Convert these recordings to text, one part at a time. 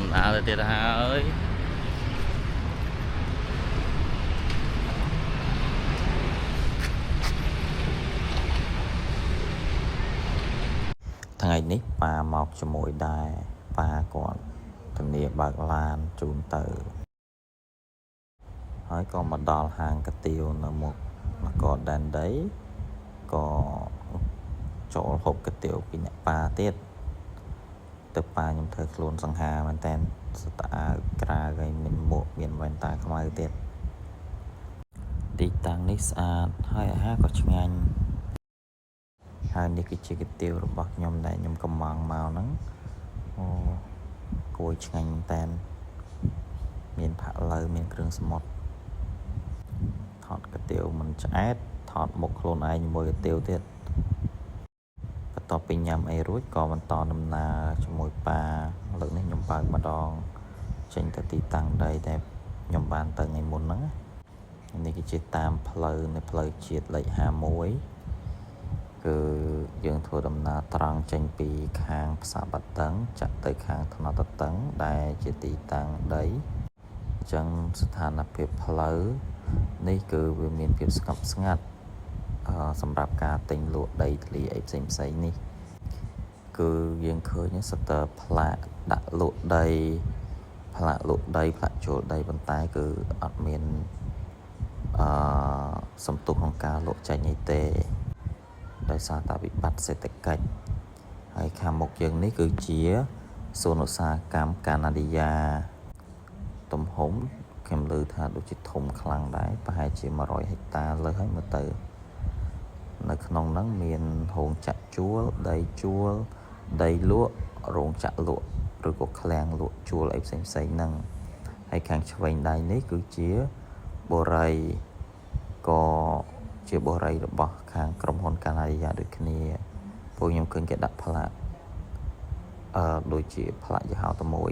ដំណើរទៅទៀតហើយថ្ងៃនេះប៉ាមកជាមួយដែរប៉ាគាត់ធានាបើកឡានជូនទៅហើយក៏មកដល់ហាងកាទៀវនៅមុខនគរដែនដីក៏ចូលហូបកាទៀវពីអ្នកប៉ាទៀតទៅប៉ាខ្ញុំធ្វើខ្លួនសង្ហាមែនតើស្តាអាវក្រាហើយមានមួកមានវ៉ែនតាខ្មៅទៀតទីតាំងនេះស្អាតហើយអាហារក៏ឆ្ងាញ់ហើយនេះគឺជាកាទៀវរបស់ខ្ញុំដែលខ្ញុំកំងមកហ្នឹងអូគួរឆ្ងាញ់មែនតើមានផាក់ឡូវមានគ្រឿងសមុទ្រថតកាទៀវមិនឆ្អែតថតមុខខ្លួនឯងជាមួយកាទៀវទៀតបន្ទាប់ពីញ៉ាំអីរួចក៏បន្តដំណើរជាមួយប៉ាលើកនេះខ្ញុំបើកម្ដងចេញទៅទីតាំងដីដែលខ្ញុំបានទៅថ្ងៃមុនហ្នឹងនេះគឺជាតាមផ្លូវនៅផ្លូវជាតិលេខ51គឺយើងធ្វើដំណើរត្រង់ចេញពីខាងផ្សារបាត់តឹងចាក់ទៅខាងថ្នល់តតឹងដែលជាទីតាំងដីអញ្ចឹងស្ថានភាពផ្លូវនេះគឺវាមានភាពស្ងប់ស្ងាត់សម្រាប់ការទិញលក់ដីធ្លីអីផ្សេងនេះគឺយើងឃើញសតើផ្លាកដាក់លក់ដីផ្លាកលក់ដីផ្លាកចូលដីប៉ុន្តែគឺអត់មានសំទុះក្នុងការលក់ចេញអីទេដោយសារតែវិបត្តិសេដ្ឋកិច្ចហើយខាងមុខយើងនេះគឺជាសួនឧស្សាហកម្មកាណាឌីយ៉ាទំហំខ្ញុំលើថាដូចជាធំខ្លាំងដែរប្រហែលជា100ហិកតាលើសហើយមើលទៅនៅក្នុងហ្នឹងមានរោងចក្រជួលដីជួលដីលក់រោងចក្រលក់ឬក៏ឃ្លាំងលក់ជួលអីផ្សេងហ្នឹងហើយខាងឆ្វេងដៃនេះគឺជាបូរីក៏ជាបូរីរបស់ខាងក្រុមហ៊ុនកាណាឌីយ៉ាដូចគ្នាពួកខ្ញុំឃើញគេដាក់ផ្លាកដូចជាផ្លាកយីហោតែមួយ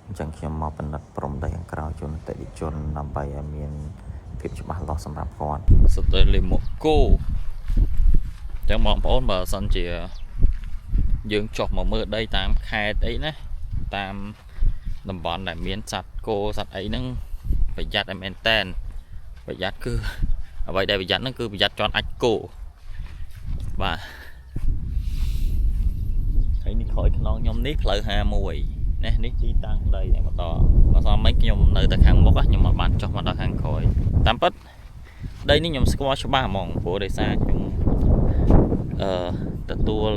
អញ្ចឹងខ្ញុំមកពិនិត្យព្រំដីខាងក្រៅជូនអតិថិជនដើម្បីឲ្យមានភាពច្បាស់លាស់សម្រាប់គាត់សុទ្ធតែលេមកគោអញ្ចឹងបងប្អូនបើសិនជាយើងចុះមកមើលដីតាមខេត្តអីណាតាមតំបន់ដែលមានសត្វគោសត្វអីហ្នឹងប្រយ័ត្នឲ្យមែនតែនប្រយ័ត្នគឺអ្វីដែលប្រយ័ត្នហ្នឹងគឺប្រយ័ត្នជន់អាចគោបាទហើយនេះក្រោយខ្នងខ្ញុំនេះផ្លូវ51នេះទីតាំងដីតែបន្តបើសមមិញខ្ញុំនៅតែខាងមុខខ្ញុំមិនបានចុះមកដល់ខាងក្រោយតាមពិតដីនេះខ្ញុំស្គាល់ច្បាស់ហ្មងព្រោះដោយសារខ្ញុំទទួល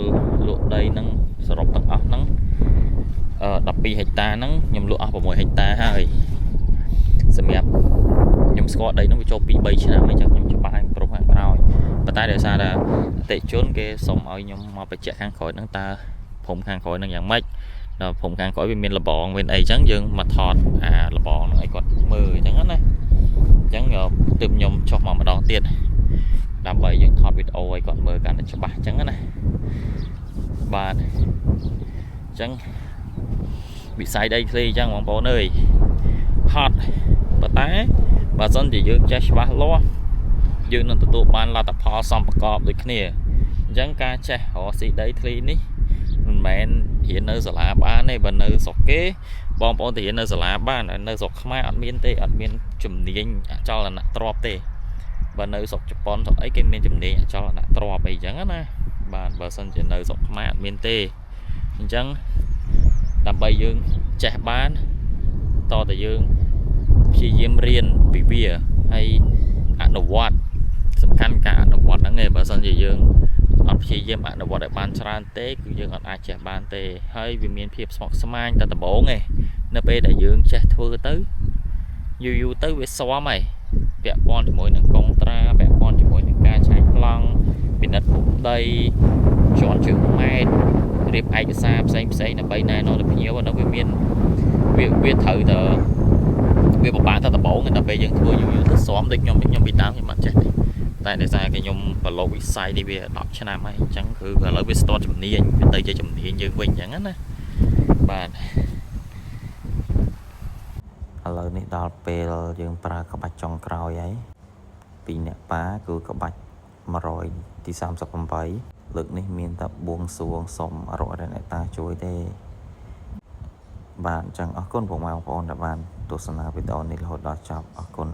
លក់ដីហ្នឹងសរុបទាំងអស់ហ្នឹង12ហិកតាហ្នឹងខ្ញុំលក់អស់6ហិកតាហើយសម្រាប់ខ្ញុំស្គាល់ដីហ្នឹងវាចូលពី3ឆ្នាំអញ្ចឹងខ្ញុំច្បាស់ឲ្យព្រមខាងក្រោយប៉ុន្តែដោយសារតែអតិជនគេសុំឲ្យខ្ញុំមកបញ្ជាក់ខាងក្រោយហ្នឹងតើភូមិខាងក្រោយហ្នឹងយ៉ាងម៉េចដល់ភូមិខាងក្រោយវាមានលបងមានអីអញ្ចឹងយើងមកថតលបងហ្នឹងឲ្យគាត់មើលអញ្ចឹងណាអញ្ចឹងទើបខ្ញុំចុះមកម្ដងទៀតដើម្បីយើងថតវីដេអូឲ្យគាត់មើលកាន់តែច្បាស់អញ្ចឹងណាបាទអញ្ចឹងវិស័យដីធ្លីអញ្ចឹងបងប្អូនអើយហត់ប៉ុន្តែបើសិនជាយើងចេះច្បាស់លាស់យើងនឹងទទួលបានលទ្ធផលសំប្រកបដូចគ្នាអញ្ចឹងការចេះរកស៊ីដីធ្លីនេះមិនមែនរៀននៅសាលាបានទេបើនៅស្រុកគេបងប្អូនទៅរៀននៅសាលាបាននៅស្រុកខ្មែរអត់មានទេអត់មានជំនាញអចលនទ្រព្យទេបើនៅស្រុកជប៉ុនស្រុកអីគេមានជំនាញអចលនទ្រព្យអីអញ្ចឹងណាបាទបើសិនជានៅស្រុកខ្មែរអត់មានទេអញ្ចឹងដើម្បីយើងចេះបានតតែយើងព្យាយាមរៀនពីវាហើយអនុវត្តសំខាន់ការអនុវត្តហ្នឹងឯងបើសិនជាយើងអត់ព្យាយាមអនុវត្តឲ្យបានច្រើនទេគឺយើងអត់អាចចេះបានទេហើយវាមានភាពស្មុគស្មាញតែដំបូងឯងនៅពេលដែលយើងចេះធ្វើទៅយូរទៅវាស៊ាំហើយពាក់ព័ន្ធជាមួយនឹងកុងត្រាពាក់ព័ន្ធជាមួយនឹងការឆែកប្លង់ពិនិត្យពុកដីជាន់ជើងម៉ែត្ររៀបឯកសារផ្សេងដើម្បីណែនាំដល់ភ្ញៀវហ្នឹងវាមានវាត្រូវទៅវាពិបាកទៅដំបូងដល់ពេលយើងធ្វើយូរទៅស៊ាំដូចខ្ញុំពីដើមខ្ញុំអត់ចេះទេតែដោយសារខ្ញុំប្រឡូកវិស័យនេះវា10ឆ្នាំហើយអញ្ចឹងគឺឥឡូវវាស្ទាត់ជំនាញវាទៅជាជំនាញយើងវិញអញ្ចឹងណាបាទឥឡូវនេះដល់ពេលយើងប្រើក្បាច់ចុងក្រោយហើយពីអ្នកប៉ាគឺក្បាច់100ទី38លើកនេះមានតែបួងសួងសុំរកអ្នកតាជួយទេ bạn chẳng ở con của mèo con đã bạn tổ sân nào video này là hồi đó chọc ở con